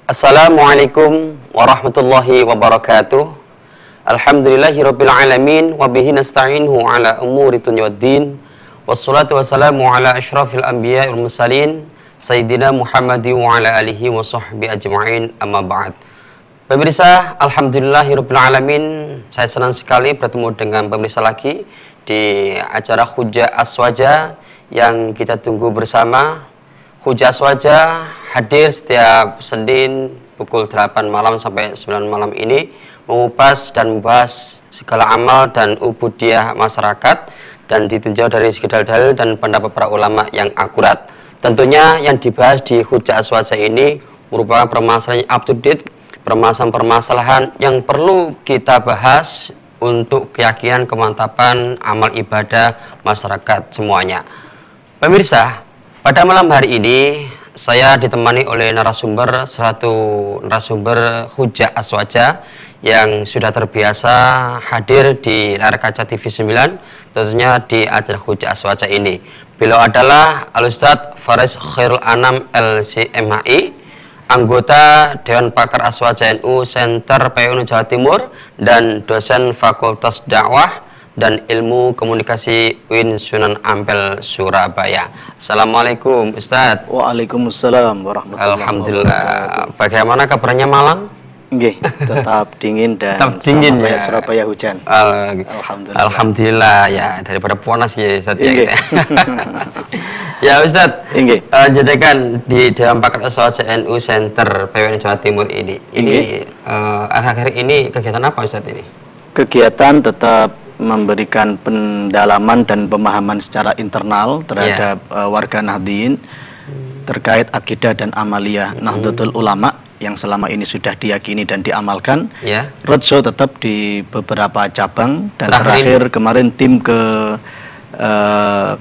Assalamualaikum warahmatullahi wabarakatuh. Alhamdulillahirabbil alamin wa bihi nasta'inhu ala umuri dunya waddin. Wassalatu wassalamu ala asyrafil anbiya'i wal mursalin sayyidina Muhammadi wa ala alihi wa sahbihi ajma'in, amma ba'd. Pemirsa, alhamdulillahirabbil alamin, saya senang sekali bertemu dengan pemirsa lagi di acara Hujjah Aswaja yang kita tunggu bersama. Hujjah Aswaja hadir setiap Senin pukul 8 malam sampai 9 malam ini, mengupas dan membahas segala amal dan ubudiyah masyarakat dan ditinjau dari segi dalil dan pendapat para ulama yang akurat. Tentunya yang dibahas di Hujjah Aswaja ini merupakan permasalahan up to date, permasalahan yang perlu kita bahas untuk keyakinan kemantapan amal ibadah masyarakat semuanya. Pemirsa, pada malam hari ini saya ditemani oleh satu narasumber Hujjah Aswaja yang sudah terbiasa hadir di layar kaca TV 9, tentunya di acara Hujjah Aswaja ini. Beliau adalah Al-Ustadz Faris Khairul Anam LCMHI, anggota Dewan Pakar Aswaja NU Center PWNU Jawa Timur dan dosen Fakultas Dakwah dan Ilmu Komunikasi UIN Sunan Ampel Surabaya. Assalamualaikum Ustadz. Waalaikumsalam warahmatullahi wabarakatuh. Alhamdulillah. Bagaimana kabarnya Malang? Nggih, tetap dingin dan tetap dingin ya. Surabaya hujan. Alhamdulillah. Alhamdulillah ya, daripada panas ya Ustadz ya. Gitu. Ya Ustadz, jadikan di Dewan Pakar Aswaja NU Center PWNU Jawa Timur ini akhir-akhir ini kegiatan apa Ustadz ini? Kegiatan tetap memberikan pendalaman dan pemahaman secara internal terhadap warga Nahdliyin terkait akidah dan amaliyah Nahdlatul Ulama yang selama ini sudah diyakini dan diamalkan. Roadshow tetap di beberapa cabang dan terakhir kemarin tim ke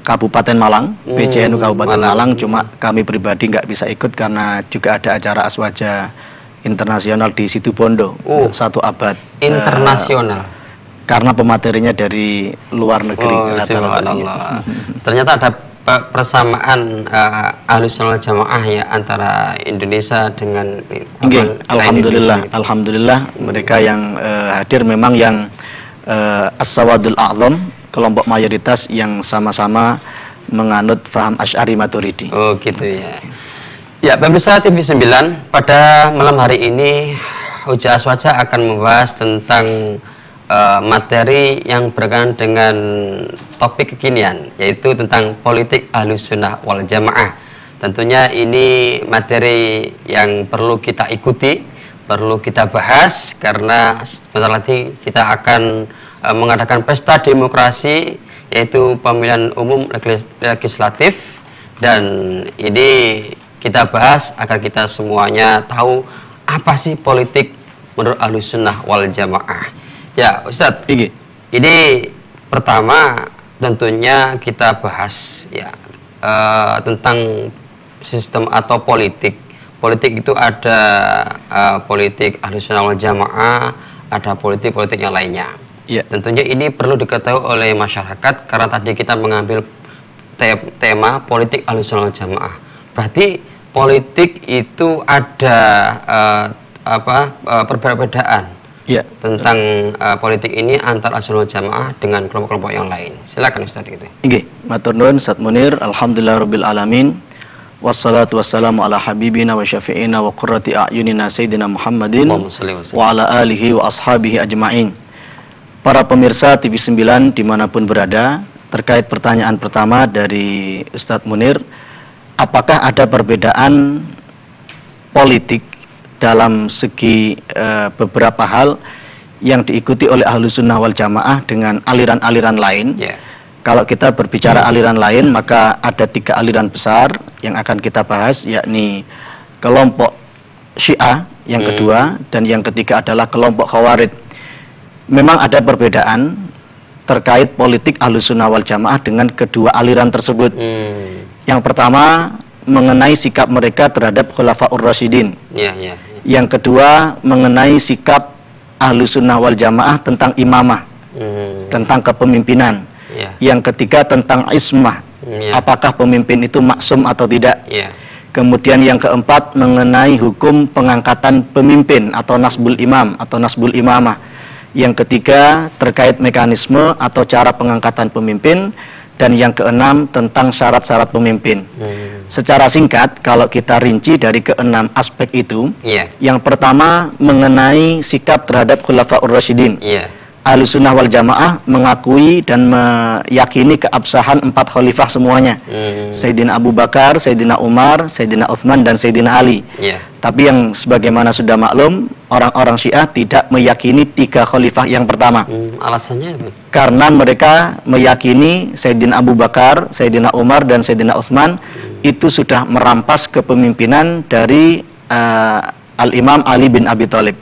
Kabupaten Malang, PCNU Kabupaten Malang, cuma kami pribadi nggak bisa ikut karena juga ada acara Aswaja internasional di Situbondo untuk 1 abad internasional. Karena pematerinya dari luar negeri. Ternyata ada persamaan Ahlussunnah wal Jamaah ya antara Indonesia dengan Alhamdulillah. Alhamdulillah mereka yang hadir memang yang As-Sawadul A'lam, kelompok mayoritas yang sama-sama menganut faham Asy'ari Maturidi. Oh gitu ya. Ya, pemirsa TV 9, pada malam hari ini Hujjah Aswaja akan membahas tentang materi yang berkaitan dengan topik kekinian, yaitu tentang politik Ahlussunnah wal Jamaah. Tentunya ini materi yang perlu kita ikuti, perlu kita bahas, karena sebentar lagi kita akan mengadakan pesta demokrasi, yaitu pemilihan umum legislatif, dan ini kita bahas agar kita semuanya tahu apa sih politik menurut Ahlussunnah wal Jamaah. Ya Ustadz, ini pertama tentunya kita bahas ya tentang sistem atau politik. Politik itu ada politik Ahlussunnah wal Jamaah, ada politik-politik yang lainnya. Tentunya ini perlu diketahui oleh masyarakat karena tadi kita mengambil tema politik Ahlussunnah wal Jamaah. Berarti politik itu ada perbedaan tentang politik ini antara Ahlussunnah wal Jamaah dengan kelompok-kelompok yang lain. Silakan Ustaz gitu. Nggih, matur nuwun Ustaz Munir. Alhamdulillahirabbil alamin. Wassalatu wassalamu ala habibina wa syafi'ina wa qurrati a'yunina sayyidina Muhammadin wa ala alihi wa ashabihi ajma'in. Para pemirsa TV 9 dimanapun berada, terkait pertanyaan pertama dari Ustaz Munir, apakah ada perbedaan politik dalam segi beberapa hal yang diikuti oleh Ahlussunnah wal Jamaah dengan aliran-aliran lain? Kalau kita berbicara aliran lain, maka ada 3 aliran besar yang akan kita bahas, yakni kelompok Syiah yang kedua, dan yang ketiga adalah kelompok Khawarij. Memang ada perbedaan terkait politik Ahlussunnah wal Jamaah dengan kedua aliran tersebut. Yang pertama mengenai sikap mereka terhadap Khulafaur Rasyidin. Yang kedua mengenai sikap Ahlussunnah wal Jamaah tentang imamah, tentang kepemimpinan. Yang ketiga tentang ismah, apakah pemimpin itu maksum atau tidak. Kemudian yang keempat mengenai hukum pengangkatan pemimpin atau nasbul imam atau nasbul imamah. Yang ketiga terkait mekanisme atau cara pengangkatan pemimpin. Dan yang keenam tentang syarat-syarat pemimpin. Secara singkat, kalau kita rinci dari keenam aspek itu, yang pertama mengenai sikap terhadap Khulafaur Rasyidin. Ahlussunnah wal Jamaah mengakui dan meyakini keabsahan 4 khalifah semuanya. Sayyidina Abu Bakar, Sayyidina Umar, Sayyidina Utsman, dan Sayyidina Ali. Tapi yang sebagaimana sudah maklum, orang-orang Syiah tidak meyakini 3 khalifah yang pertama. Alasannya? Karena mereka meyakini Sayyidina Abu Bakar, Sayyidina Umar, dan Sayyidina Utsman itu sudah merampas kepemimpinan dari Al-Imam Ali bin Abi Thalib.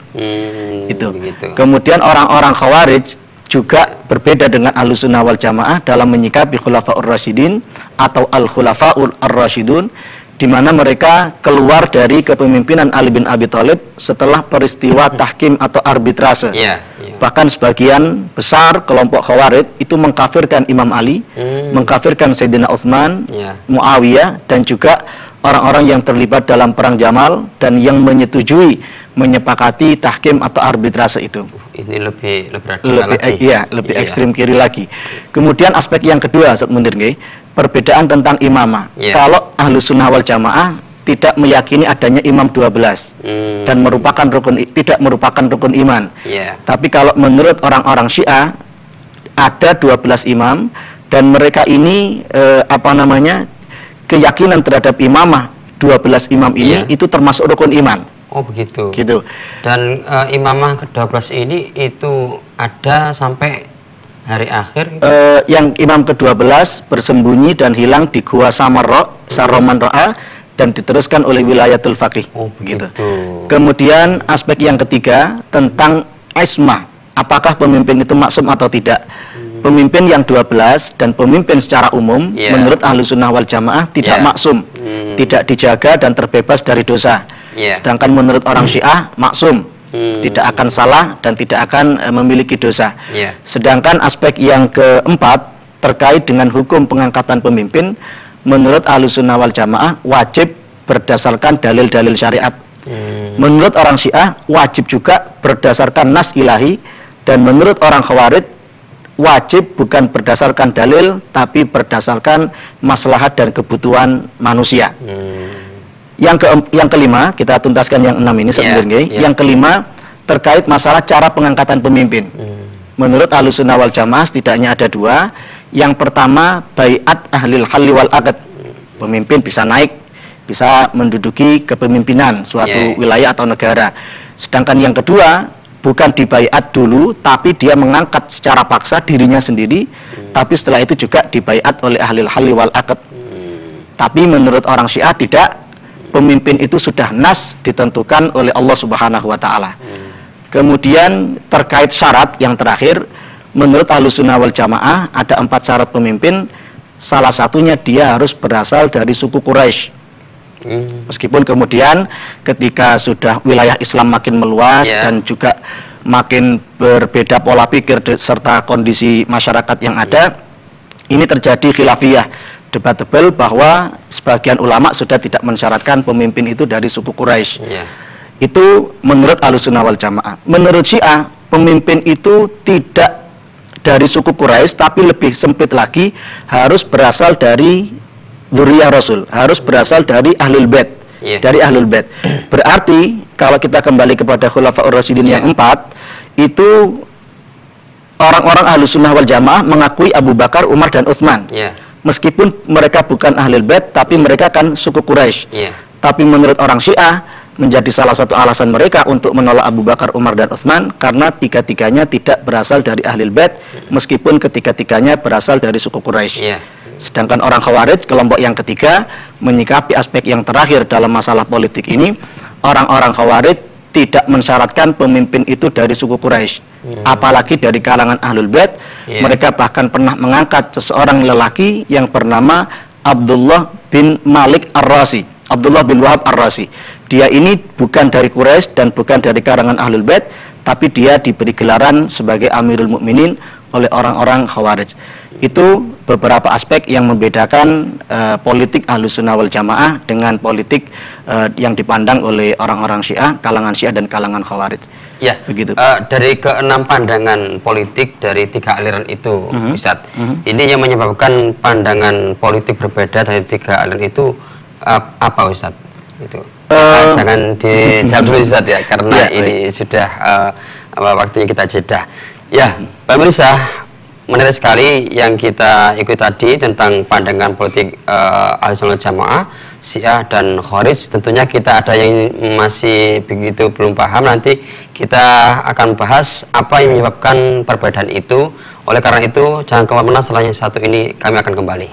Itu. Begitu. Kemudian orang-orang Khawarij juga berbeda dengan Ahlussunnah wal Jamaah dalam menyikapi Khulafaur Rasyidin atau Al-Khulafaur Ar-Rasyidun, di mana mereka keluar dari kepemimpinan Ali bin Abi Thalib setelah peristiwa tahkim atau arbitrase. Bahkan sebagian besar kelompok Khawarij itu mengkafirkan Imam Ali, mengkafirkan Sayyidina Utsman, Muawiyah, dan juga orang-orang yang terlibat dalam perang Jamal dan yang menyetujui menyepakati tahkim atau arbitrase itu. Ini lebih lagi. Lebih ekstrim kiri lagi. Kemudian aspek yang kedua, Ustaz Munir, perbedaan tentang imamah. Kalau Ahlussunnah wal Jamaah tidak meyakini adanya imam 12 dan tidak merupakan rukun iman. Tapi kalau menurut orang-orang Syiah ada 12 imam dan mereka ini keyakinan terhadap imamah 12 imam ini itu termasuk rukun iman. Oh begitu. Gitu. Dan imamah ke-12 ini itu ada sampai hari akhir? Yang imam ke-12 bersembunyi dan hilang di Gua Samarra, Saroman Ra'a, dan diteruskan oleh Wilayatul Faqih. Oh begitu. Kemudian aspek yang ketiga tentang ismah. Apakah pemimpin itu maksum atau tidak? Pemimpin yang 12 dan pemimpin secara umum menurut Ahlussunnah wal Jamaah tidak maksum, tidak dijaga dan terbebas dari dosa. Sedangkan menurut orang Syiah maksum, tidak akan salah dan tidak akan memiliki dosa. Sedangkan aspek yang keempat terkait dengan hukum pengangkatan pemimpin, menurut Ahlussunnah wal Jamaah wajib berdasarkan dalil-dalil syariat. Menurut orang Syiah wajib juga berdasarkan nas ilahi, dan menurut orang Khawarij wajib bukan berdasarkan dalil tapi berdasarkan maslahat dan kebutuhan manusia. Yang kelima, kita tuntaskan yang 6 ini sebenarnya. Yang kelima terkait masalah cara pengangkatan pemimpin. Menurut Ahlussunnah wal Jamaah setidaknya ada 2. Yang pertama, baiat ahlil halli wal aqd. Pemimpin bisa naik, bisa menduduki kepemimpinan suatu wilayah atau negara. Sedangkan yang kedua, bukan dibaiat dulu, tapi dia mengangkat secara paksa dirinya sendiri, tapi setelah itu juga dibaiat oleh ahlil halli wal aqd. Tapi menurut orang Syiah tidak. Pemimpin itu sudah nas ditentukan oleh Allah Subhanahu wa Ta'ala. Kemudian terkait syarat yang terakhir, menurut Ahlussunnah wal Jamaah ada 4 syarat pemimpin. Salah satunya dia harus berasal dari suku Quraisy. Meskipun kemudian ketika sudah wilayah Islam makin meluas dan juga makin berbeda pola pikir serta kondisi masyarakat yang ada, ini terjadi khilafiyah, debatable, bahwa sebagian ulama sudah tidak mensyaratkan pemimpin itu dari suku Quraisy. Itu menurut Ahlussunnah wal Jamaah. Menurut Syiah, pemimpin itu tidak dari suku Quraisy, tapi lebih sempit lagi, harus berasal dari dzurriyyah Rasul, harus berasal dari Ahlul Bait. Dari Ahlul Bait. Berarti kalau kita kembali kepada Khulafaur Rasyidin yang 4, itu orang-orang Ahlussunnah wal Jamaah mengakui Abu Bakar, Umar, dan Utsman. Meskipun mereka bukan Ahlul Bait, tapi mereka kan suku Quraisy. Tapi menurut orang Syiah, menjadi salah satu alasan mereka untuk menolak Abu Bakar, Umar, dan Utsman karena tiga-tiganya tidak berasal dari Ahlul Bait, meskipun ketiga-tiganya berasal dari suku Quraisy. Sedangkan orang Khawarij, kelompok yang ketiga, menyikapi aspek yang terakhir dalam masalah politik ini. Orang-orang Khawarij tidak mensyaratkan pemimpin itu dari suku Quraisy, apalagi dari kalangan Ahlul Bait. Mereka bahkan pernah mengangkat seseorang lelaki yang bernama Abdullah bin Malik Ar-Razi, Abdullah bin Wahab Ar-Razi. Dia ini bukan dari Quraisy dan bukan dari kalangan Ahlul Bait, tapi dia diberi gelaran sebagai Amirul Mukminin oleh orang-orang Khawarij. Itu beberapa aspek yang membedakan politik Ahlussunnah wal Jamaah dengan politik yang dipandang oleh orang-orang Syiah, kalangan Syiah dan kalangan Khawarij. Ya, begitu. Dari keenam pandangan politik dari 3 aliran itu, Ustadz, ini yang menyebabkan pandangan politik berbeda dari 3 aliran itu apa, Ustadz? Itu jangan dijawab dulu, Ustadz, ya, karena ini sudah waktunya kita jeda. Ya, pemirsa, menarik sekali yang kita ikuti tadi tentang pandangan politik Ahlussunnah wal Jamaah, Syiah dan Khawarij. Tentunya kita ada yang masih begitu belum paham. Nanti kita akan bahas apa yang menyebabkan perbedaan itu. Oleh karena itu, jangan kemana-mana, setelah yang satu ini kami akan kembali.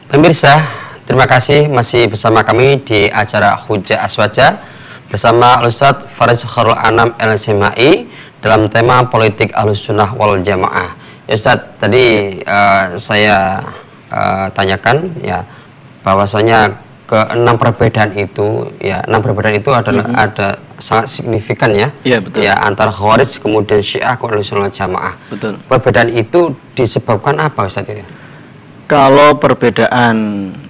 Pemirsa, terima kasih masih bersama kami di acara Hujjah Aswaja bersama Ustadz Faris Khairul Anam LSMAI dalam tema politik Ahlussunnah wal Jamaah. Ya Ustadz, tadi saya tanyakan ya bahwasanya ke-6 perbedaan itu, ya 6 perbedaan itu adalah ada sangat signifikan ya. Iya, betul. Ya, antara Khawarij kemudian Syiah kemudian Ahlussunnah wal Jamaah. Betul. Perbedaan itu disebabkan apa, Ustadz itu? Kalau perbedaan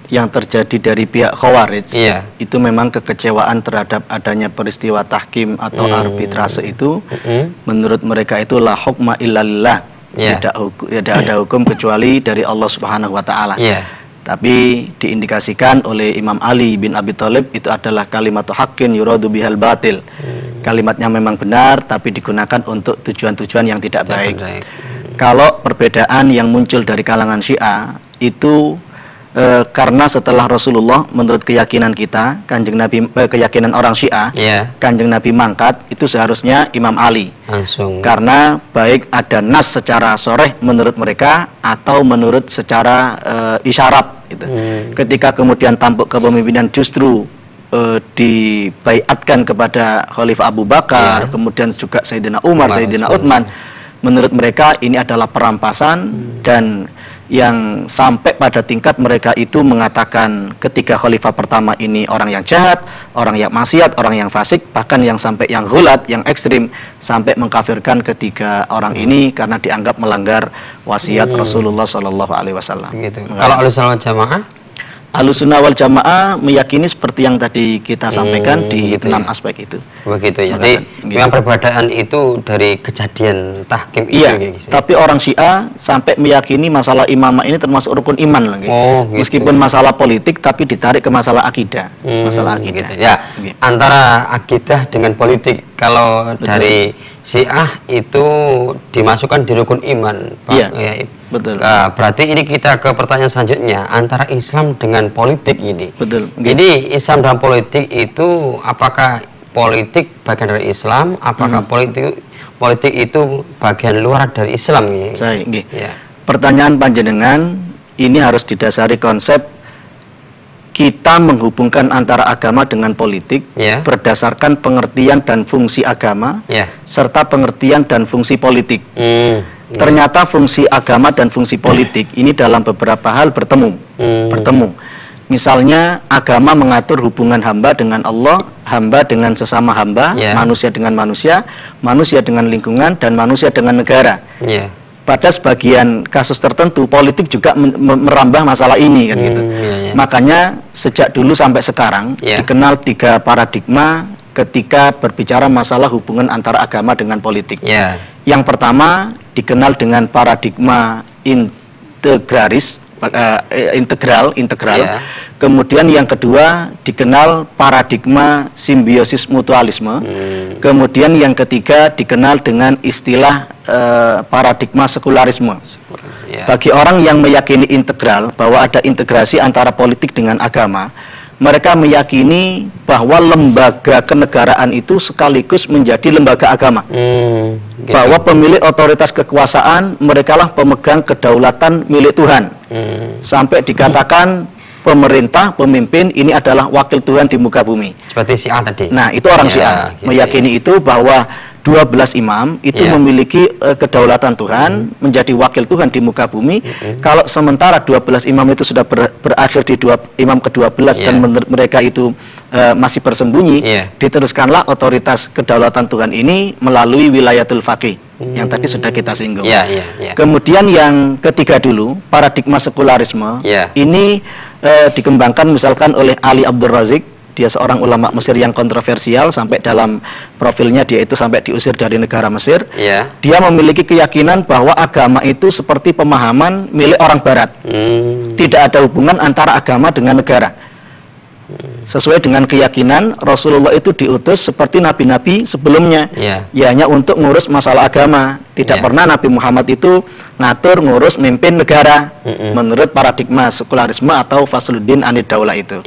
yang terjadi dari pihak Khawarij, itu memang kekecewaan terhadap adanya peristiwa tahkim atau arbitrase itu, menurut mereka itu la hukma illa lillah, tidak ada hukum kecuali dari Allah Subhanahu wa Ta'ala. Tapi diindikasikan oleh Imam Ali bin Abi Thalib itu adalah kalimatu haqqin yuradu bihal batil. Kalimatnya memang benar, tapi digunakan untuk tujuan-tujuan yang tidak baik. Kalau perbedaan yang muncul dari kalangan Syiah itu karena setelah Rasulullah, menurut keyakinan kita, Kanjeng Nabi, keyakinan orang Syiah, Kanjeng Nabi mangkat itu seharusnya Imam Ali. Langsung. Karena baik ada nas secara sharih menurut mereka atau menurut secara isyarat gitu. Ketika kemudian tampuk kepemimpinan justru dibaiatkan kepada Khalifah Abu Bakar, kemudian juga Sayyidina Umar, Sayyidina Utsman. Menurut mereka ini adalah perampasan dan yang sampai pada tingkat mereka itu mengatakan ketika khalifah pertama ini orang yang jahat, orang yang maksiat, orang yang fasik, bahkan yang sampai yang ghulat, yang ekstrim, sampai mengkafirkan ketiga orang ini karena dianggap melanggar wasiat Rasulullah SAW. Kalau Ahlussunnah wal Jamaah? Ahlussunnah wal Jamaah meyakini seperti yang tadi kita sampaikan di 6 aspek itu. Begitu ya. Jadi memang perbedaan itu dari kejadian tahkim itu. Gitu. Tapi orang Syiah sampai meyakini masalah imamah ini termasuk rukun iman lagi. Gitu. Meskipun masalah politik tapi ditarik ke masalah akidah. Masalah akidah. Gitu. Ya. Antara akidah dengan politik. Kalau dari Syiah itu dimasukkan di rukun iman. Betul. Berarti ini kita ke pertanyaan selanjutnya, antara Islam dengan politik ini. Betul. Jadi Islam dan politik itu apakah politik bagian dari Islam? Apakah politik itu bagian luar dari Islam? Pertanyaan panjenengan ini harus didasari konsep kita menghubungkan antara agama dengan politik berdasarkan pengertian dan fungsi agama serta pengertian dan fungsi politik. Ternyata fungsi agama dan fungsi politik ini dalam beberapa hal bertemu. Misalnya agama mengatur hubungan hamba dengan Allah, hamba dengan sesama hamba, manusia dengan manusia, manusia dengan lingkungan, dan manusia dengan negara. Pada sebagian kasus tertentu politik juga merambah masalah ini kan gitu. Makanya sejak dulu sampai sekarang dikenal 3 paradigma ketika berbicara masalah hubungan antara agama dengan politik. Yang pertama dikenal dengan paradigma integralis, integral. Kemudian yang kedua dikenal paradigma simbiosis mutualisme. Kemudian yang ketiga dikenal dengan istilah paradigma sekularisme. Bagi orang yang meyakini integral, bahwa ada integrasi antara politik dengan agama, mereka meyakini bahwa lembaga kenegaraan itu sekaligus menjadi lembaga agama. Bahwa pemilik otoritas kekuasaan, merekalah pemegang kedaulatan milik Tuhan. Sampai dikatakan pemerintah, pemimpin ini adalah wakil Tuhan di muka bumi. Seperti Syiah tadi. Nah, itu orang Syiah meyakini itu, bahwa 12 imam itu memiliki kedaulatan Tuhan, menjadi wakil Tuhan di muka bumi. Kalau sementara 12 imam itu sudah berakhir di imam ke-12 dan mereka itu masih bersembunyi, diteruskanlah otoritas kedaulatan Tuhan ini melalui wilayatul faqih yang tadi sudah kita singgung. Kemudian yang ketiga dulu, paradigma sekularisme ini dikembangkan misalkan oleh Ali Abdul Razik. Dia seorang ulama Mesir yang kontroversial, sampai dalam profilnya dia itu sampai diusir dari negara Mesir. Dia memiliki keyakinan bahwa agama itu seperti pemahaman milik orang Barat. Tidak ada hubungan antara agama dengan negara. Sesuai dengan keyakinan Rasulullah itu diutus seperti nabi-nabi sebelumnya, ya hanya untuk ngurus masalah agama. Tidak pernah Nabi Muhammad itu ngatur ngurus mimpin negara menurut paradigma sekularisme atau fasluddin anid daulah itu.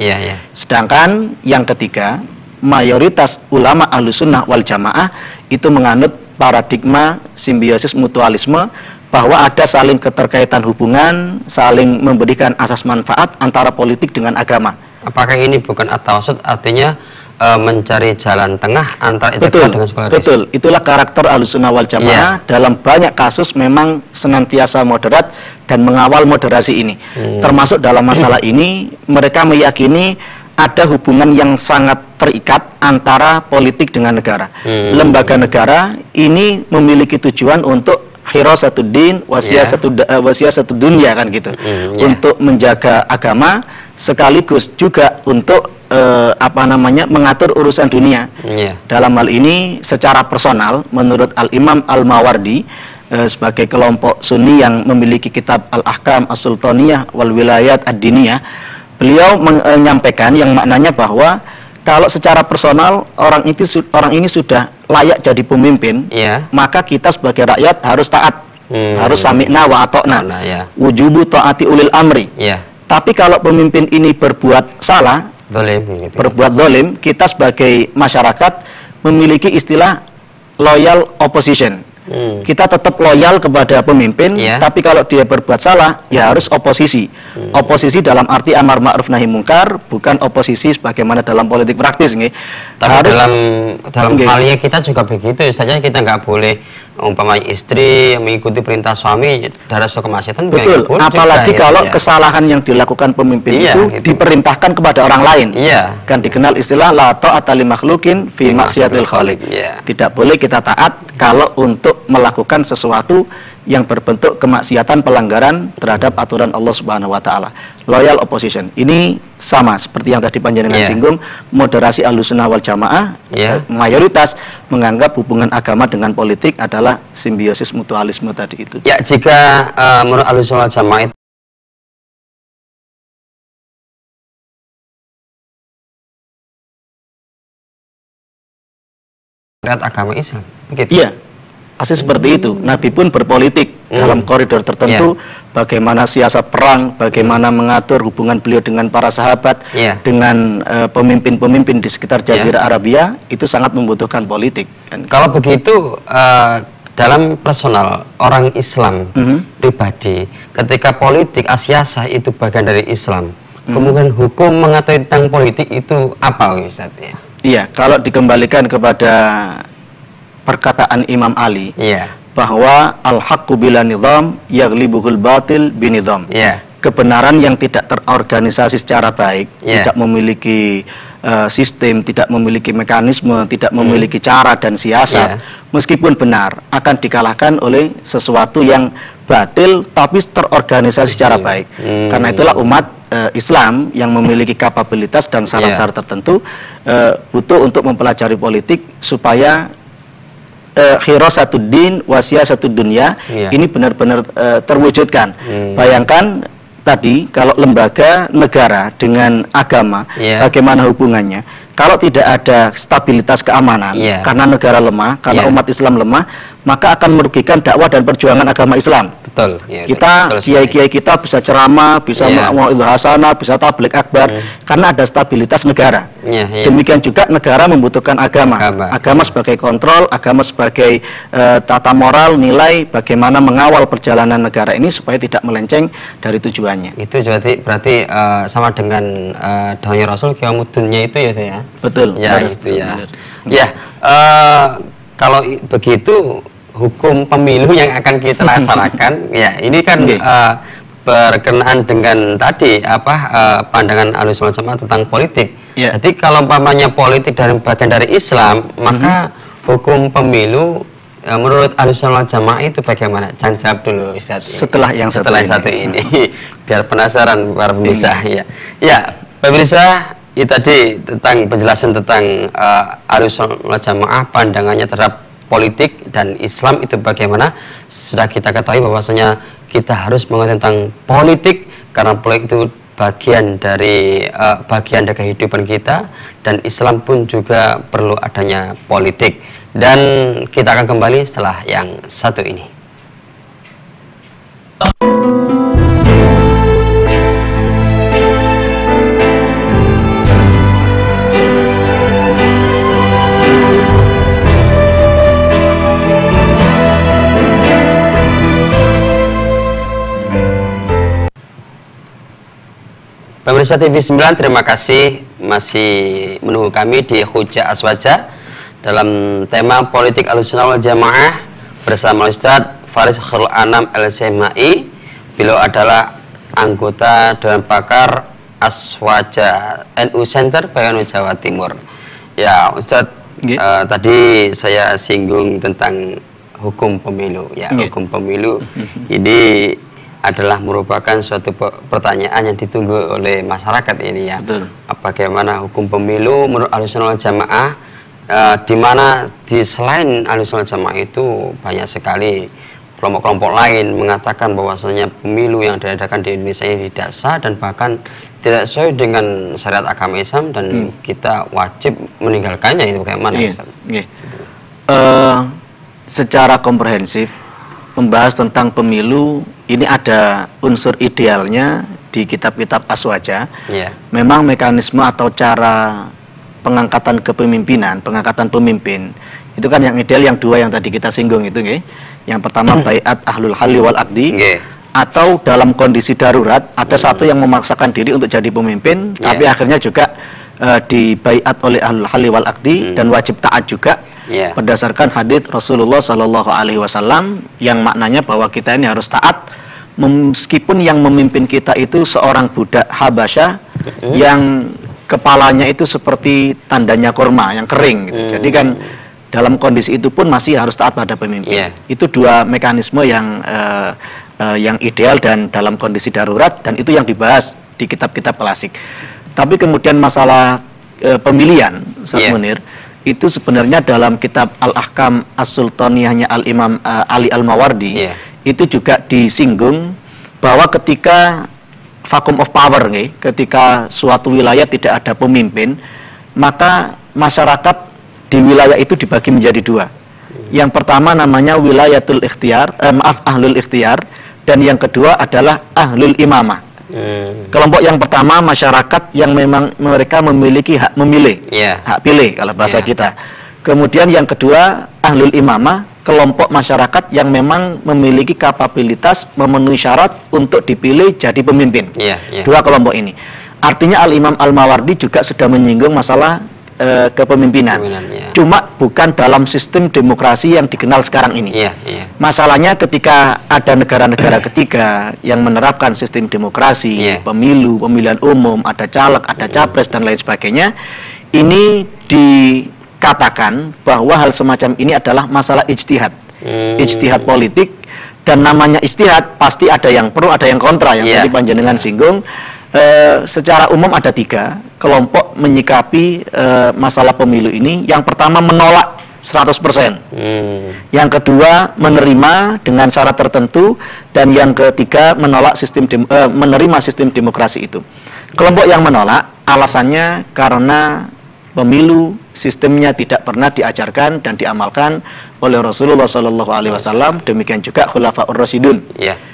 Sedangkan yang ketiga, mayoritas ulama Ahlussunnah wal Jamaah itu menganut paradigma simbiosis mutualisme, bahwa ada saling keterkaitan hubungan, saling memberikan asas manfaat antara politik dengan agama. Apakah ini bukan at-tawasud, artinya mencari jalan tengah antara intelektual dengan sekularis? Betul, itulah karakter Ahlussunnah wal Jamaah. Dalam banyak kasus memang senantiasa moderat dan mengawal moderasi ini. Termasuk dalam masalah ini, mereka meyakini ada hubungan yang sangat terikat antara politik dengan negara. Lembaga negara ini memiliki tujuan untuk hirasatuddin wasiyasatu dunya, kan gitu. Untuk menjaga agama sekaligus juga untuk mengatur urusan dunia. Dalam hal ini secara personal, menurut Al-Imam Al-Mawardi sebagai kelompok Sunni yang memiliki kitab Al-Ahkam As-Sultaniyah wal Wilayat Ad-Diniyah, beliau menyampaikan yang maknanya bahwa kalau secara personal orang ini sudah layak jadi pemimpin, maka kita sebagai rakyat harus taat, harus sami'na wa ata'na, wujubu ta'ati ulil amri. Tapi kalau pemimpin ini berbuat salah, berbuat zalim, kita sebagai masyarakat memiliki istilah loyal opposition. Kita tetap loyal kepada pemimpin, tapi kalau dia berbuat salah, ya harus oposisi. Oposisi dalam arti amar ma'ruf nahi mungkar, bukan oposisi sebagaimana dalam politik praktis. Tapi harus, dalam halnya kita juga begitu, saja kita nggak boleh umpamanya istri mengikuti perintah suami dari suatu kemaksiatan. Betul, apalagi juga, kalau kesalahan yang dilakukan pemimpin itu diperintahkan kepada orang lain. Kan dikenal istilah la ta'ata li makhluqin fi maksiatil khaliq. Tidak boleh kita taat kalau untuk melakukan sesuatu yang berbentuk kemaksiatan, pelanggaran terhadap aturan Allah Subhanahu wa taala. Loyal opposition. Ini sama seperti yang tadi panjenengan singgung, moderasi Ahlussunnah wal Jamaah mayoritas menganggap hubungan agama dengan politik adalah simbiosis mutualisme tadi itu. Ya, jika menurut Ahlussunnah wal Jamaah itu agama Islam, begitu? Iya. Pasti seperti itu. Nabi pun berpolitik dalam koridor tertentu, bagaimana siasat perang, bagaimana mengatur hubungan beliau dengan para sahabat, dengan pemimpin-pemimpin di sekitar Jazirah Arabia, itu sangat membutuhkan politik. Kalau begitu, dalam personal orang Islam pribadi, ketika politik asiasah itu bagian dari Islam, kemudian hukum mengatur tentang politik itu apa, Ustaz? Iya, kalau dikembalikan kepada perkataan Imam Ali, bahwa al-haqqu bila nizam yaghlibuhul batil binizam. Kebenaran yang tidak terorganisasi secara baik, tidak memiliki sistem, tidak memiliki mekanisme, tidak memiliki cara dan siasat, meskipun benar, akan dikalahkan oleh sesuatu yang batil tapi terorganisasi secara baik. Karena itulah umat Islam yang memiliki kapabilitas dan syarat-syarat tertentu butuh untuk mempelajari politik supaya hirasatuddin wasiyasatu dunya ini benar-benar terwujudkan. Bayangkan tadi kalau lembaga negara dengan agama bagaimana hubungannya. Kalau tidak ada stabilitas keamanan karena negara lemah, karena umat Islam lemah, maka akan merugikan dakwah dan perjuangan agama Islam. Kita kiai-kiai kita bisa ceramah, bisa mau'izah hasanah, bisa tabligh akbar karena ada stabilitas negara. Demikian juga negara membutuhkan agama. Agama sebagai kontrol, agama sebagai tata moral, nilai bagaimana mengawal perjalanan negara ini supaya tidak melenceng dari tujuannya. Itu berarti sama dengan dawuhnya Rasul, qiyamuddunnya itu ya saya. Betul. Ya, itu ya. Ya, kalau begitu hukum pemilu yang akan kita laksanakan ya ini kan berkenaan dengan tadi pandangan Ahlussunnah Jamaah tentang politik. Jadi kalau umpamanya politik dari bagian dari Islam, maka hukum pemilu menurut Ahlussunnah Jamaah itu bagaimana? Jangan jawab dulu Ustaz. Setelah yang satu ini. Biar penasaran para pemirsa ya. Ya, pemirsa, itu tadi tentang penjelasan tentang Ahlussunnah Jamaah pandangannya terhadap politik dan Islam itu bagaimana. Sudah kita ketahui bahwasanya kita harus mengerti tentang politik karena politik itu bagian dari kehidupan kita, dan Islam pun juga perlu adanya politik. Dan kita akan kembali setelah yang satu ini. Pemirsa TV 9, terima kasih masih menunggu kami di Hujjah Aswaja dalam tema politik Ahlussunnah wal Jamaah bersama Ustadz Faris Khairul Anam LCMI. Beliau adalah anggota Dewan Pakar Aswaja NU Center Bayangkara Jawa Timur. Ya Ustadz, tadi saya singgung tentang hukum pemilu. Ya, hukum pemilu ini adalah merupakan suatu pertanyaan yang ditunggu oleh masyarakat ini ya. Betul. Bagaimana hukum pemilu menurut Ahlussunnah wal Jamaah, di mana selain Ahlussunnah wal Jamaah itu banyak sekali kelompok-kelompok lain mengatakan bahwasanya pemilu yang diadakan di Indonesia ini tidak sah dan bahkan tidak sesuai dengan syariat agama Islam dan kita wajib meninggalkannya. Itu bagaimana? Secara komprehensif membahas tentang pemilu ini ada unsur idealnya di kitab-kitab Aswaja. Memang mekanisme atau cara pengangkatan kepemimpinan, pengangkatan pemimpin itu kan yang ideal yang dua yang tadi kita singgung itu, yang pertama baiat ahlul halli wal aqdi, atau dalam kondisi darurat ada satu yang memaksakan diri untuk jadi pemimpin, tapi akhirnya juga dibaiat oleh ahlul halli wal aqdi dan wajib taat juga. Berdasarkan hadis Rasulullah Shallallahu Alaihi Wasallam yang maknanya bahwa kita ini harus taat meskipun yang memimpin kita itu seorang budak Habasyah yang kepalanya itu seperti tandanya kurma yang kering gitu. Jadi kan dalam kondisi itu pun masih harus taat pada pemimpin. Itu dua mekanisme yang ideal dan dalam kondisi darurat, dan itu yang dibahas di kitab-kitab klasik. Tapi kemudian masalah pemilihan, Ustaz Munir, itu sebenarnya dalam kitab Al-Ahkam As-Sultaniyahnya Al-Imam Ali Al-Mawardi itu juga disinggung bahwa ketika vacuum of power, ketika suatu wilayah tidak ada pemimpin, maka masyarakat di wilayah itu dibagi menjadi dua. Yang pertama namanya wilayatul ikhtiyar, ahlul ikhtiyar, dan yang kedua adalah ahlul imamah. Kelompok yang pertama masyarakat yang memang mereka memiliki hak memilih, hak pilih kalau bahasa kita. Kemudian yang kedua ahlul imamah, kelompok masyarakat yang memang memiliki kapabilitas memenuhi syarat untuk dipilih jadi pemimpin. Dua kelompok ini. Artinya Al-Imam Al-Mawardi juga sudah menyinggung masalah kepemimpinan. Cuma bukan dalam sistem demokrasi yang dikenal sekarang ini. Masalahnya ketika ada negara-negara ketiga yang menerapkan sistem demokrasi, pemilu, pemilihan umum, ada caleg, ada capres dan lain sebagainya, ini dikatakan bahwa hal semacam ini adalah masalah ijtihad. Ijtihad politik, dan namanya ijtihad pasti ada yang pro, ada yang kontra, yang tadi panjenengan singgung. Secara umum ada tiga kelompok menyikapi masalah pemilu ini. Yang pertama menolak 100%, yang kedua menerima dengan syarat tertentu, dan yang ketiga menolak menerima sistem demokrasi itu. Kelompok yang menolak alasannya karena pemilu sistemnya tidak pernah diajarkan dan diamalkan oleh Rasulullah Shallallahu Alaihi Wasallam, demikian juga Khulafaur Rasyidun.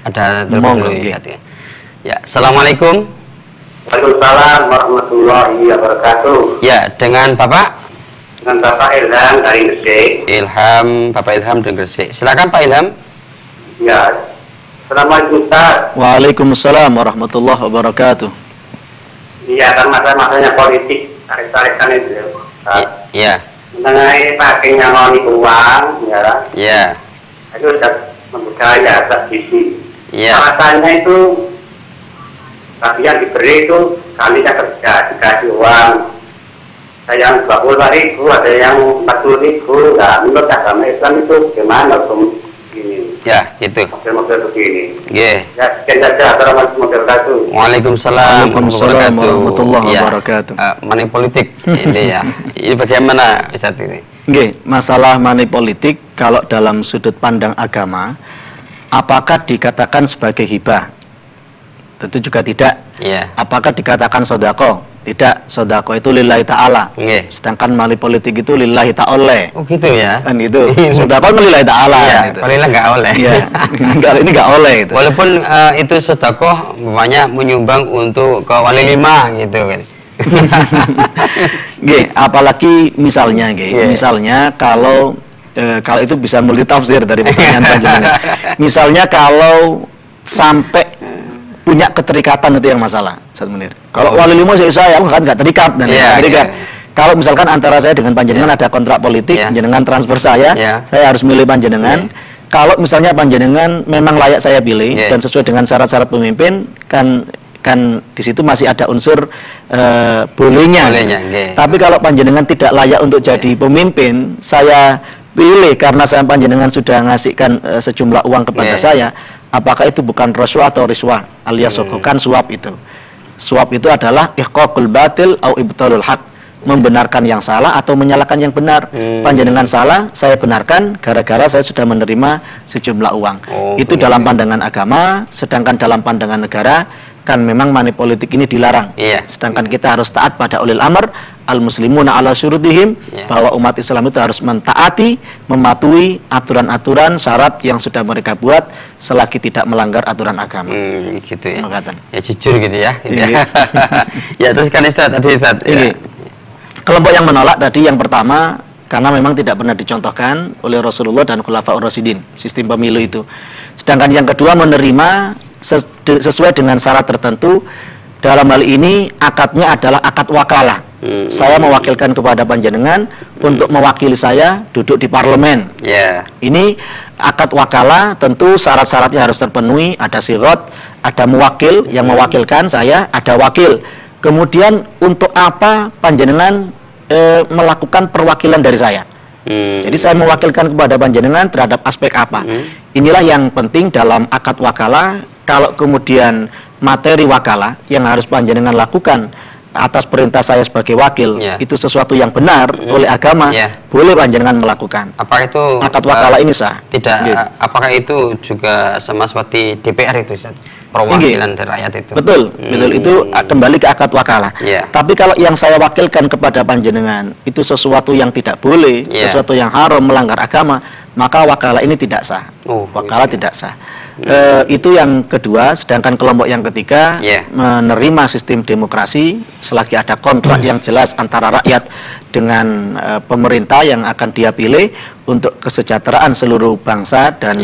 Ada Assalamualaikum. Waalaikumsalam warahmatullahi wabarakatuh. Ya, dengan Bapak? Dengan Bapak Ilham dari Gresik. Bapak Ilham dari Gresik. Silakan Pak Ilham. Ya. Assalamualaikum Ustaz. Waalaikumsalam warahmatullahi wabarakatuh. Iya, kan masalahnya politik, tarik-tarikan itu ya. mengenai pakai nyangoni uang, ya. Ya. Itu sudah membudaya tak sisi. Ya. Alasannya itu, tapi yang diberi itu kalinya kerja, dikasih uang. Ada yang 20.000, ada yang 40.000. Nah, menurut agama Islam itu gimana hukum ini? Ya, gitu. Model-model begini. Yeah. Ya, sekian saja. Assalamualaikum warahmatullahi wabarakatuh. Waalaikumsalam warahmatullahi wabarakatuh. Money politik ini ya. Ini bagaimana Ustaz ini? Nggih, masalah money politik kalau dalam sudut pandang agama, apakah dikatakan sebagai hibah? Tentu juga tidak. Iya. Apakah dikatakan sodako? Tidak, sodako itu lillahi ta'ala. Sedangkan money politik itu lillahi ta'oleh. Oh gitu ya? Kan itu, sodako lillahi ta'ala. Iya, gitu. kalau ini nggak oleh. Iya, ini nggak oleh. Itu. Walaupun itu sodako, banyak menyumbang untuk ke wali lima gitu kan. Apalagi misalnya, misalnya kalau itu bisa multitafsir dari pertanyaan panjenengan. Misalnya kalau sampai punya keterikatan itu yang masalah, Ustaz Munir. Kalau wali lima saya kan nggak terikat dan terikat. Kalau misalkan antara saya dengan panjenengan ada kontrak politik, panjenengan transfer saya harus milih panjenengan. Kalau misalnya panjenengan memang layak saya pilih dan sesuai dengan syarat-syarat pemimpin, kan di situ masih ada unsur bolehnya. Tapi kalau panjenengan tidak layak untuk jadi pemimpin, saya pilih karena saya panjenengan sudah ngasihkan sejumlah uang kepada saya. Apakah itu bukan rasuah atau riswah alias sogokan suap itu? Suap itu adalah ihqaqul batil au ibtalul haq, membenarkan yang salah atau menyalahkan yang benar. Panjenengan salah, saya benarkan gara-gara saya sudah menerima sejumlah uang. Itu dalam pandangan agama, sedangkan dalam pandangan negara kan memang money politik ini dilarang. Sedangkan kita harus taat pada ulil amr, al-muslimuna ala syurutihim, bahwa umat Islam itu harus mentaati, mematuhi aturan-aturan syarat yang sudah mereka buat selagi tidak melanggar aturan agama. Gitu ya. Ya jujur gitu ya. Gitu ya. Ya terus kan Ustaz tadi Ustaz. Kelompok yang menolak tadi yang pertama karena memang tidak pernah dicontohkan oleh Rasulullah dan Khulafaur Rasyidin sistem pemilu itu. Sedangkan yang kedua menerima sesuai dengan syarat tertentu. Dalam hal ini akadnya adalah akad wakalah. Saya mewakilkan kepada panjenengan untuk mewakili saya duduk di parlemen. Ini akad wakalah, tentu syarat-syaratnya harus terpenuhi. Ada sigot, ada mewakil yang mewakilkan saya, ada wakil. Kemudian untuk apa panjenengan melakukan perwakilan dari saya? Jadi saya mewakilkan kepada panjenengan terhadap aspek apa? Inilah yang penting dalam akad wakalah. Kalau kemudian materi wakalah yang harus panjenengan lakukan atas perintah saya sebagai wakil, itu sesuatu yang benar oleh agama, boleh panjenengan melakukan. Apakah itu akad wakalah ini sah? Tidak. Apakah itu juga sama seperti DPR itu, perwakilan dari rakyat itu? Betul, betul. Itu kembali ke akad wakalah. Tapi kalau yang saya wakilkan kepada panjenengan itu sesuatu yang tidak boleh, sesuatu yang haram, melanggar agama, maka wakalah ini tidak sah. Wakalah tidak sah. Itu yang kedua. Sedangkan kelompok yang ketiga menerima sistem demokrasi selagi ada kontrak yang jelas antara rakyat dengan pemerintah yang akan dia pilih untuk kesejahteraan seluruh bangsa dan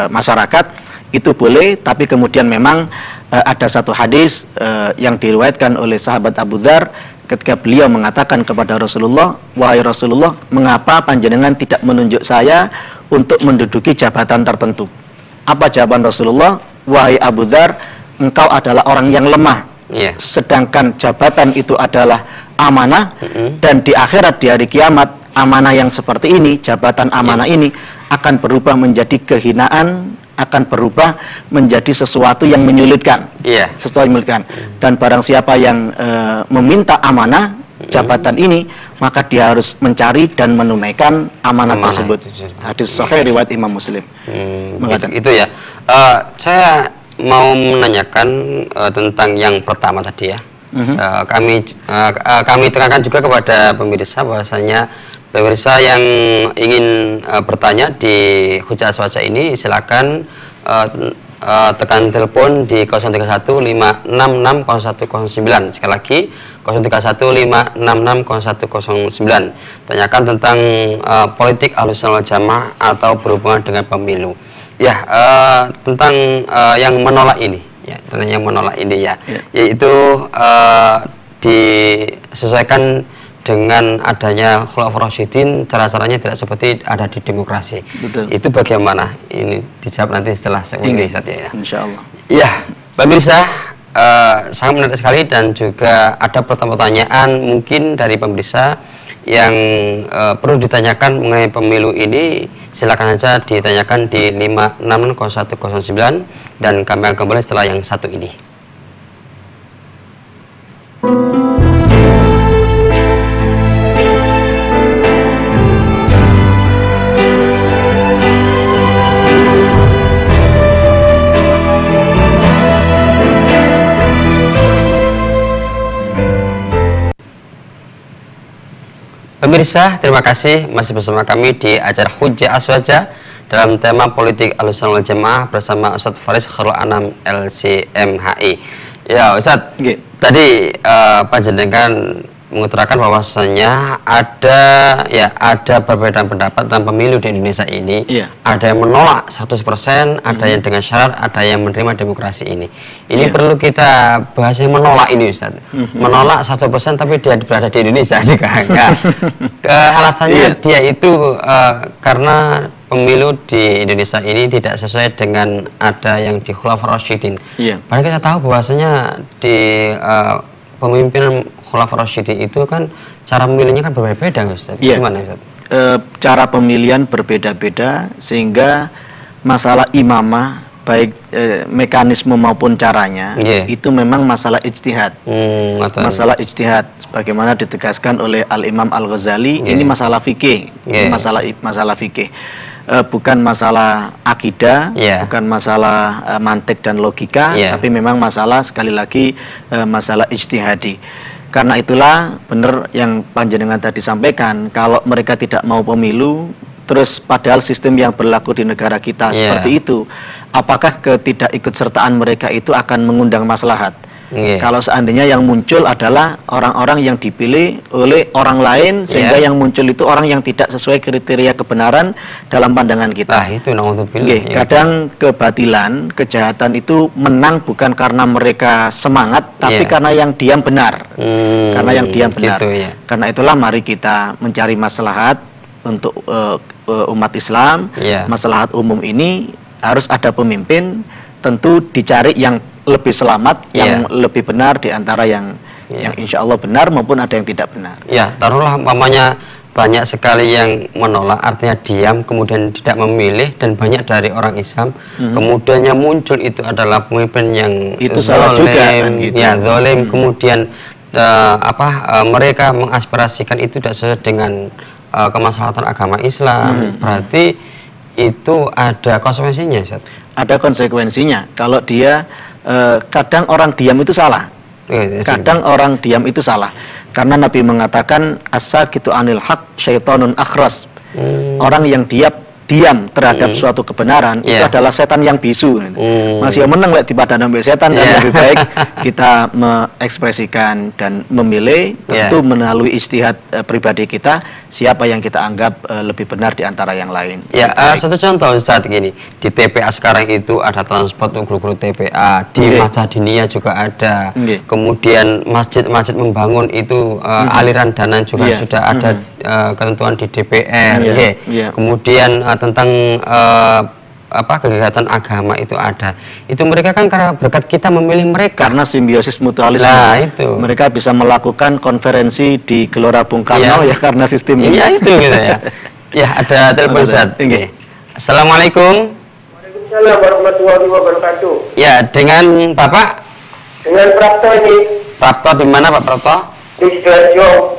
masyarakat, itu boleh. Tapi kemudian memang ada satu hadis yang diriwayatkan oleh sahabat Abu Dzar ketika beliau mengatakan kepada Rasulullah, wahai Rasulullah, mengapa panjenengan tidak menunjuk saya untuk menduduki jabatan tertentu? Apa jawaban Rasulullah? Wahai Abu Dzar, engkau adalah orang yang lemah. Sedangkan jabatan itu adalah amanah, dan di akhirat, di hari kiamat, amanah yang seperti ini, jabatan amanah ini akan berubah menjadi kehinaan, akan berubah menjadi sesuatu yang menyulitkan. Sesuatu yang menyulitkan. Dan barang siapa yang meminta amanah jabatan ini, maka dia harus mencari dan menunaikan amanah tersebut. Hadis sahih riwayat Imam Muslim. Itu ya. Saya mau menanyakan tentang yang pertama tadi ya. Kami terangkan juga kepada pemirsa bahwasanya pemirsa yang ingin bertanya di Hujjah Aswaja ini silakan tekan telepon di 0315660109. Sekali lagi 0315660109. Tanyakan tentang politik Ahlussunnah wal Jamaah atau berhubungan dengan pemilu. Tentang yang menolak ini, tentang yang menolak ini yaitu disesuaikan dengan adanya Khulafaur Rasyidin cara-caranya tidak seperti ada di demokrasi. Betul. Itu bagaimana? Ini dijawab nanti setelah segmen ini saja ya. Insyaallah. Ya, pemirsa, sangat menarik sekali dan juga ada pertanyaan mungkin dari pemirsa yang perlu ditanyakan mengenai pemilu ini. Silakan saja ditanyakan di 5660109 dan kami akan kembali setelah yang satu ini. Pemirsa, terima kasih masih bersama kami di acara Hujjah Aswaja dalam tema politik Ahlussunnah wal Jamaah bersama Ustadz Faris Khairul Anam LCMHI. Ya Ustadz, tadi panjenengan mengutarakan bahwasanya ada perbedaan pendapat tentang pemilu di Indonesia ini. Ada yang menolak 100%, ada yang dengan syarat, ada yang menerima demokrasi ini. Ini perlu kita bahas yang menolak ini, Ustaz. Menolak 100% tapi dia berada di Indonesia juga enggak. Alasannya dia itu karena pemilu di Indonesia ini tidak sesuai dengan ada yang di Khulafaur Rasyidin. Padahal kita tahu bahwasanya di pemimpinan Khulafaur Rasyidin itu kan cara memilihnya kan berbeda-beda, Ustaz. Gimana, Ustaz? Cara pemilihan berbeda-beda sehingga masalah imamah baik mekanisme maupun caranya itu memang masalah ijtihad. Masalah ijtihad sebagaimana ditegaskan oleh Al-Imam Al-Ghazali, ini masalah fikih, masalah fikih. Bukan masalah akidah, bukan masalah mantik dan logika, tapi memang masalah sekali lagi masalah ijtihadi. Karena itulah benar yang panjenengan tadi sampaikan, kalau mereka tidak mau pemilu, terus padahal sistem yang berlaku di negara kita seperti itu, apakah ketidakikutsertaan mereka itu akan mengundang maslahat? Kalau seandainya yang muncul adalah orang-orang yang dipilih oleh orang lain, sehingga yang muncul itu orang yang tidak sesuai kriteria kebenaran dalam pandangan kita. Itu kadang kebatilan, kejahatan itu menang bukan karena mereka semangat, tapi karena yang diam benar. Karena yang diam benar. Karena itulah mari kita mencari maslahat untuk umat Islam. Maslahat umum ini harus ada pemimpin, tentu dicari yang lebih selamat, yang lebih benar di antara yang insya Allah benar maupun ada yang tidak benar. Taruhlah umpamanya banyak sekali yang menolak, artinya diam, kemudian tidak memilih, dan banyak dari orang Islam, kemudian yang muncul itu adalah pemimpin yang itu salah juga kan, gitu. Zalim, kemudian mereka mengaspirasikan itu tidak sesuai dengan kemaslahatan agama Islam, berarti itu ada konsekuensinya, Ustaz? Ada konsekuensinya. Kalau dia kadang orang diam itu salah. Kadang orang diam itu salah. Karena Nabi mengatakan as-sakitu anil haq syaitonun akhras. Orang yang diam terhadap suatu kebenaran itu adalah setan yang bisu. Masih menang di badan sampai setan, dan lebih baik kita mengekspresikan dan memilih tentu melalui ijtihad pribadi kita siapa yang kita anggap lebih benar di antara yang lain. Satu contoh saat ini di TPA sekarang itu ada transport guru-guru TPA, di Mahjadiniyah juga ada, kemudian masjid-masjid membangun itu aliran dana juga sudah ada ketentuan di DPR, kemudian tentang kegiatan agama itu ada. Itu mereka kan karena berkat kita memilih mereka. Karena simbiosis mutualisme. Itu. Mereka bisa melakukan konferensi di Gelora Bung Karno karena sistem ini. Itu gitu ya. Ada telepon, Ustaz. Assalamualaikum. Waalaikumsalam warahmatullahi wabarakatuh. Dengan Bapak? Dengan Prapto ini. Prapto di mana, Pak Prapto? Di Sidoarjo.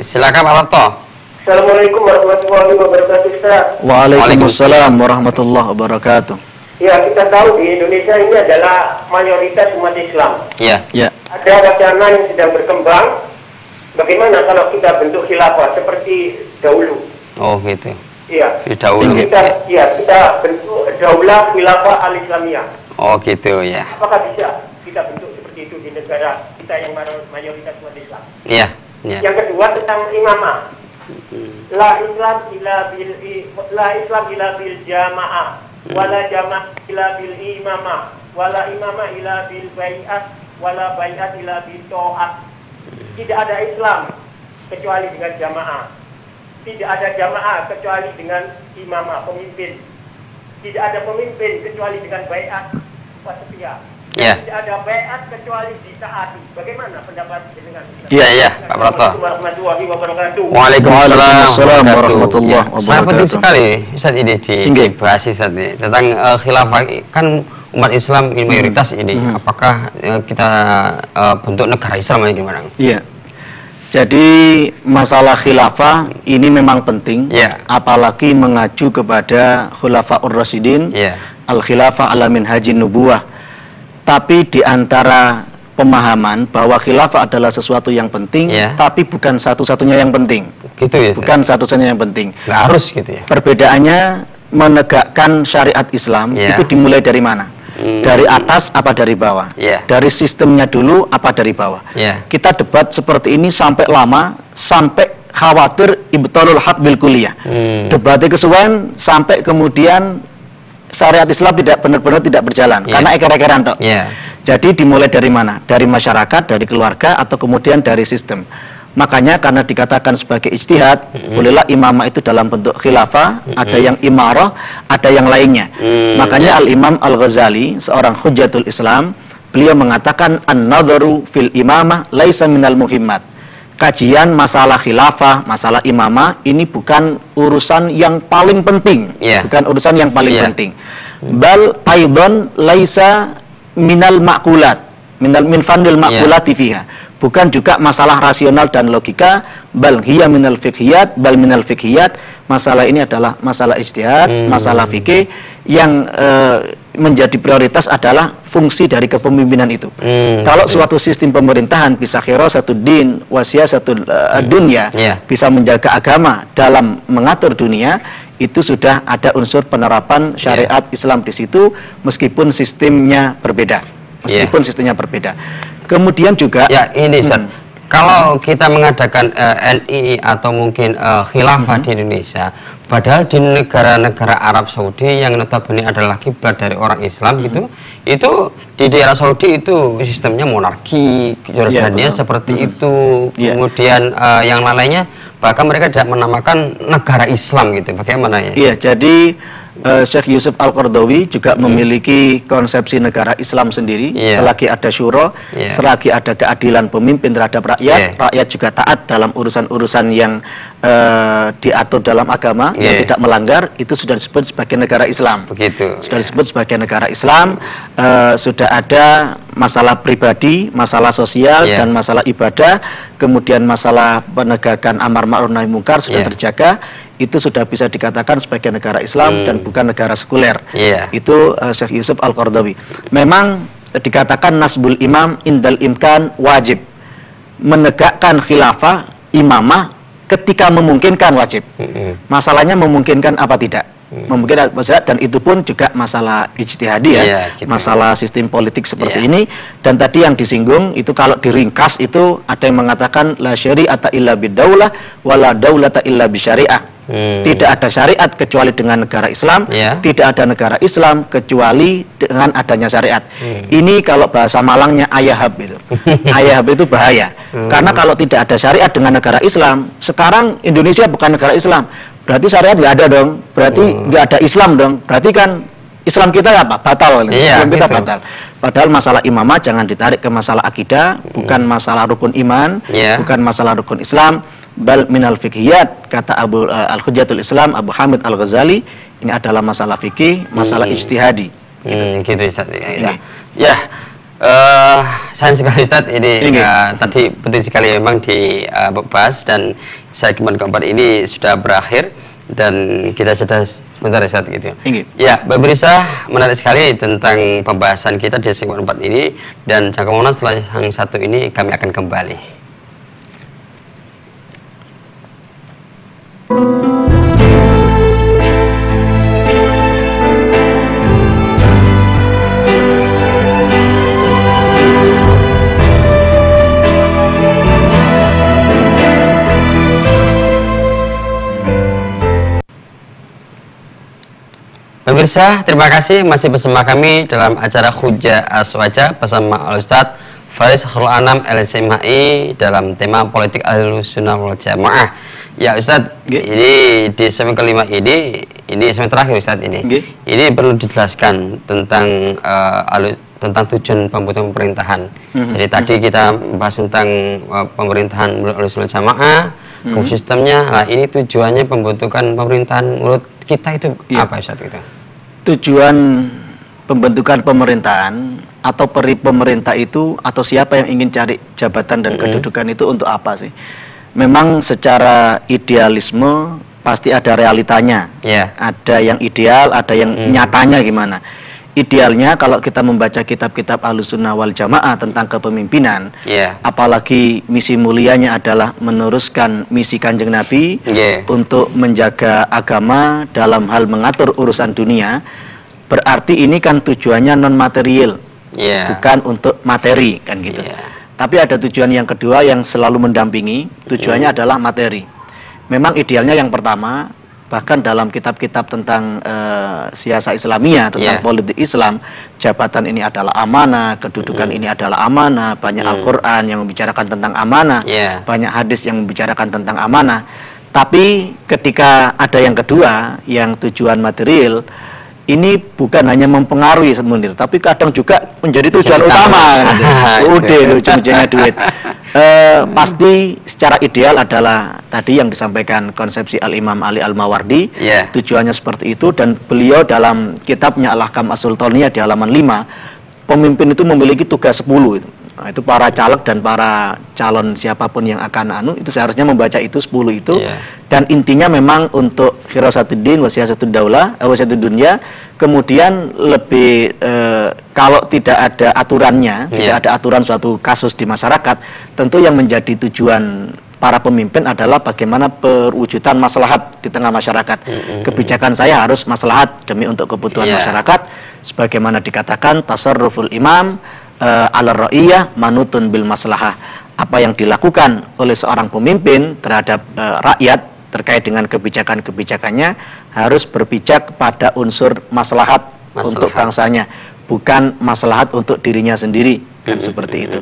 Silakan Pak Prapto. Assalamualaikum warahmatullahi wabarakatuh, Ustaz. Waalaikumsalam warahmatullahi wabarakatuh. Ya, kita tahu di Indonesia ini adalah mayoritas umat Islam. Ada wacana yang sedang berkembang, bagaimana kalau kita bentuk khilafah seperti dahulu? Gitu. Dahulu. Kita bentuk daulah khilafah al-Islamiyah. Gitu ya. Apakah bisa kita bentuk seperti itu di negara kita yang mayoritas umat Islam? Yang kedua tentang imamah. La Islam ila bil jamaah, wala jamaah ila bil imamah, wala imamah ila bil bai'at, wala bai'at ila bil ta'at. Tidak ada Islam kecuali dengan jamaah. Tidak ada jamaah kecuali dengan imamah, pemimpin. Tidak ada pemimpin kecuali dengan baiat wasatiyah. Ya. Tidak ada baiat kecuali ditaati. Bagaimana pendapat dengan Iya, Pak Broto. Warahmatullahi wabarakatuh. Waalaikumsalam warahmatullahi wabarakatuh. Sangat penting sekali Ustaz ini dibahas Ustaz ini tentang khilafah. Kan umat Islam ini mayoritas ini. Apakah kita bentuk negara Islam ini gimana? Iya. Jadi masalah khilafah ini memang penting, apalagi mengacu kepada Khulafaur Rasyidin, al-khilafah ala minhajin nubuwah. Tapi di antara pemahaman bahwa khilafah adalah sesuatu yang penting, tapi bukan satu-satunya yang penting. Gitu ya. Bukan satu-satunya yang penting. Nggak harus gitu ya. Perbedaannya menegakkan syariat Islam itu dimulai dari mana? Dari atas apa dari bawah? Dari sistemnya dulu apa dari bawah? Kita debat seperti ini sampai lama, sampai khawatir ibtalul haq bil kulliyah. Debatnya kesuwen sampai kemudian syariat Islam tidak benar-benar tidak berjalan karena eker-ekeran tok. Jadi dimulai dari mana? Dari masyarakat, dari keluarga, atau kemudian dari sistem. Makanya karena dikatakan sebagai ijtihad, bolehlah imamah itu dalam bentuk khilafah, ada yang imarah, ada yang lainnya. Makanya Al-Imam Al-Ghazali, seorang hujatul Islam, beliau mengatakan an-nadharu fil imamah laisa minal muhimmat. Kajian masalah khilafah, masalah imamah ini bukan urusan yang paling penting, bukan urusan yang paling penting. Bal aidan laisa minal maqulat, min fanil maqulati fiha. Bukan juga masalah rasional dan logika, bal hiya minal fiqhiyat, bal minal fiqhiyat. Masalah ini adalah masalah ijtihad, masalah fikih yang menjadi prioritas adalah fungsi dari kepemimpinan itu. Kalau suatu sistem pemerintahan bisa khirasatud din wasiyasatud dunya, bisa menjaga agama dalam mengatur dunia, itu sudah ada unsur penerapan syariat Islam di situ, meskipun sistemnya berbeda. Kemudian juga ini Ustaz, kalau kita mengadakan NII atau mungkin khilafah di Indonesia, padahal di negara-negara Arab Saudi yang notabene adalah kiblat dari orang Islam gitu, itu di daerah Saudi itu sistemnya monarki, Jordania seperti itu, kemudian yang lainnya bahkan mereka tidak menamakan negara Islam gitu. Bagaimana ya? Iya, jadi Syekh Yusuf Al-Qaradawi juga memiliki konsepsi negara Islam sendiri. Selagi ada syuro, selagi ada keadilan pemimpin terhadap rakyat, rakyat juga taat dalam urusan-urusan yang diatur dalam agama, yang tidak melanggar, itu sudah disebut sebagai negara Islam. Begitu. Sudah disebut sebagai negara Islam. Sudah ada masalah pribadi, masalah sosial, dan masalah ibadah, kemudian masalah penegakan amar ma'ruf nahi munkar sudah terjaga. Itu sudah bisa dikatakan sebagai negara Islam dan bukan negara sekuler. Itu Syekh Yusuf Al-Qaradawi. Memang dikatakan nasbul imam indal imkan wajib. Menegakkan khilafah, imamah ketika memungkinkan wajib. Masalahnya memungkinkan apa tidak? Memungkinkan dan itu pun juga masalah ijtihadi gitu. Masalah sistem politik seperti ini. Dan tadi yang disinggung itu kalau diringkas itu ada yang mengatakan la syari'ata illa bidaulah wala daulata illa bisyari'ah. Tidak ada syariat kecuali dengan negara Islam, tidak ada negara Islam kecuali dengan adanya syariat. Ini kalau bahasa Malangnya ayahab itu. Ayahab itu bahaya. Karena kalau tidak ada syariat dengan negara Islam, sekarang Indonesia bukan negara Islam. Berarti syariat nggak ada dong. Berarti nggak ada Islam dong. Berarti kan Islam kita apa? Batal. Islam kita batal. Padahal masalah imamah jangan ditarik ke masalah akidah, bukan masalah rukun iman, bukan masalah rukun Islam. Bal minal fiqhiyat, kata Abu Al-Hujjatul Islam Abu Hamid Al-Ghazali, ini adalah masalah fikih, masalah ijtihadi. Gitu Ustaz. Sayang sekali Ustaz ini tadi penting sekali memang dibahas, dan saya keempat ini sudah berakhir dan kita sudah sebentar Ustaz gitu. Ya, pemirsa, menarik sekali tentang pembahasan kita di segmen 4 ini, dan jangka waktu setelah yang satu ini kami akan kembali. Pemirsa, terima kasih masih bersama kami dalam acara Hujjah Aswaja bersama Al-Ustadz Faris Khairul Anam LSMHI dalam tema politik Ahlussunnah wal Jamaah. Ya Ustadz, ini di segmen kelima ini segmen terakhir Ustadz ini. Ini perlu dijelaskan tentang tentang tujuan pembentukan pemerintahan. Jadi tadi kita bahas tentang pemerintahan menurut Ahlussunnah wal Jamaah, sistemnya. Nah, ini tujuannya pembentukan pemerintahan menurut kita itu apa Ustadz itu? Tujuan pembentukan pemerintahan atau peri pemerintah itu atau siapa yang ingin cari jabatan dan kedudukan itu untuk apa sih? Memang secara idealisme pasti ada realitanya. Ada yang ideal, ada yang nyatanya gimana. Idealnya kalau kita membaca kitab-kitab Ahlussunnah wal Jamaah tentang kepemimpinan, apalagi misi mulianya adalah meneruskan misi Kanjeng Nabi untuk menjaga agama dalam hal mengatur urusan dunia, berarti ini kan tujuannya non material, bukan untuk materi kan gitu. Tapi ada tujuan yang kedua yang selalu mendampingi, tujuannya adalah materi. Memang idealnya yang pertama, bahkan dalam kitab-kitab tentang siasa Islamiyah, tentang politik Islam, jabatan ini adalah amanah, kedudukan ini adalah amanah, banyak Al-Quran yang membicarakan tentang amanah, banyak hadis yang membicarakan tentang amanah. Tapi ketika ada yang kedua, yang tujuan material, ini bukan hanya mempengaruhi Ustaz Munir, tapi kadang juga menjadi tujuan utama. Udah ujung-ujungnya duit. Pasti secara ideal adalah tadi yang disampaikan konsepsi Al-Imam Ali Al-Mawardi, tujuannya seperti itu, dan beliau dalam kitabnya Al-Ahkam As-Sultaniyah di halaman 5, pemimpin itu memiliki tugas 10 itu. Nah, itu para caleg dan para calon siapapun yang akan itu seharusnya membaca itu 10 itu. Dan intinya memang untuk khirasatuddin wa siyasatud daulah wa siyasatud dunya. Kemudian lebih kalau tidak ada aturannya, tidak ada aturan suatu kasus di masyarakat, tentu yang menjadi tujuan para pemimpin adalah bagaimana perwujudan maslahat di tengah masyarakat. Kebijakan saya harus maslahat demi untuk kebutuhan masyarakat, sebagaimana dikatakan tasarruful imam ala ra'iyah manutun bil maslahah. Apa yang dilakukan oleh seorang pemimpin terhadap rakyat terkait dengan kebijakan-kebijakannya harus berpijak pada unsur maslahat untuk bangsanya, bukan maslahat untuk dirinya sendiri, kan seperti itu.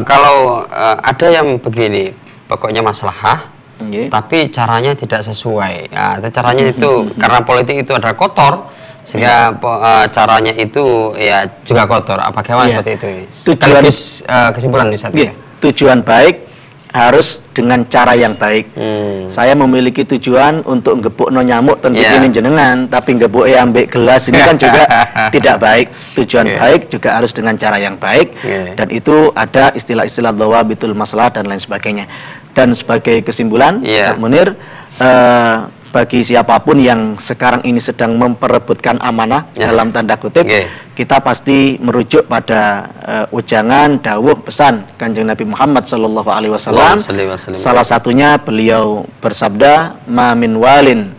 Kalau ada yang begini, pokoknya maslahah, tapi caranya tidak sesuai. Caranya itu karena politik itu adalah kotor, sehingga caranya itu ya juga kotor. Bagaimana seperti itu? Sekaligus kesimpulan Ustaz. Tujuan baik harus dengan cara yang baik. Saya memiliki tujuan untuk ngebuk no nyamuk tentu ini jenengan, tapi ngebuk ambek gelas ini kan juga tidak baik. Tujuan baik juga harus dengan cara yang baik, dan itu ada istilah-istilah dhawabitul maslahat dan lain sebagainya. Dan sebagai kesimpulan, Ustaz Munir, bagi siapapun yang sekarang ini sedang memperebutkan amanah dalam tanda kutip, kita pasti merujuk pada ujangan, dawuh, pesan Kanjeng Nabi Muhammad SAW. Salah satunya beliau bersabda, ma min walin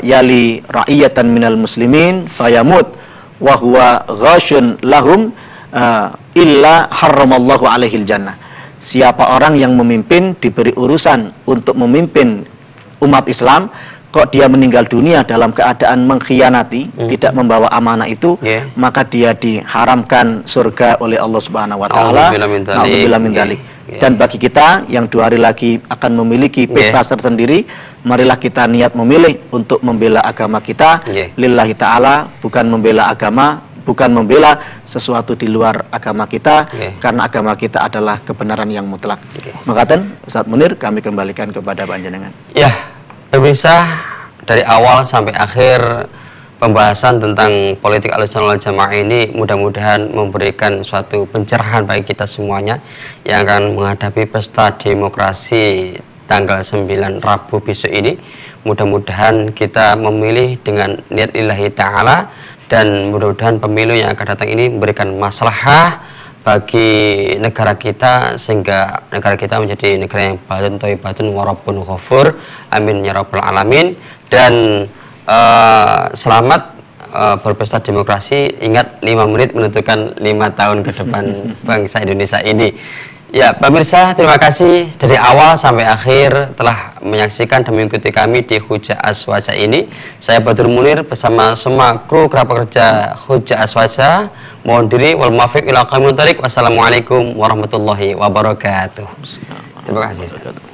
yali ra'iyatan minal muslimin fayamut wa huwa ghashun lahum illa harramallahu alaihil jannah. Siapa orang yang memimpin, diberi urusan untuk memimpin umat Islam, kok dia meninggal dunia dalam keadaan mengkhianati, tidak membawa amanah itu, maka dia diharamkan surga oleh Allah Subhanahu wa taala. Na'udzubillah min dzalik. Dan bagi kita yang 2 hari lagi akan memiliki pesta tersendiri, marilah kita niat memilih untuk membela agama kita lillahi taala, bukan membela agama, bukan membela sesuatu di luar agama kita, karena agama kita adalah kebenaran yang mutlak. Makaten Ustaz Munir, kami kembalikan kepada panjenengan. Pemirsa, dari awal sampai akhir pembahasan tentang politik Ahlussunnah wal Jamaah ini mudah-mudahan memberikan suatu pencerahan bagi kita semuanya yang akan menghadapi pesta demokrasi tanggal 9 Rabu besok ini. Mudah-mudahan kita memilih dengan niat lillahi ta'ala, dan mudah-mudahan pemilu yang akan datang ini memberikan maslahah bagi negara kita, sehingga negara kita menjadi negara yang batin thayyibatun wa rabbun ghafur. Amin ya rabbal alamin. Dan selamat berpesta demokrasi. Ingat, 5 menit menentukan 5 tahun ke depan bangsa Indonesia ini. Ya, pemirsa, terima kasih dari awal sampai akhir telah menyaksikan dan mengikuti kami di Hujjah Aswaja ini. Saya Badur Munir bersama semua kru kerabat kerja Hujjah Aswaja. Mohon diri wal muwaffiq ila aqwamit thoriq. Wassalamualaikum warahmatullahi wabarakatuh. Terima kasih, Ustaz.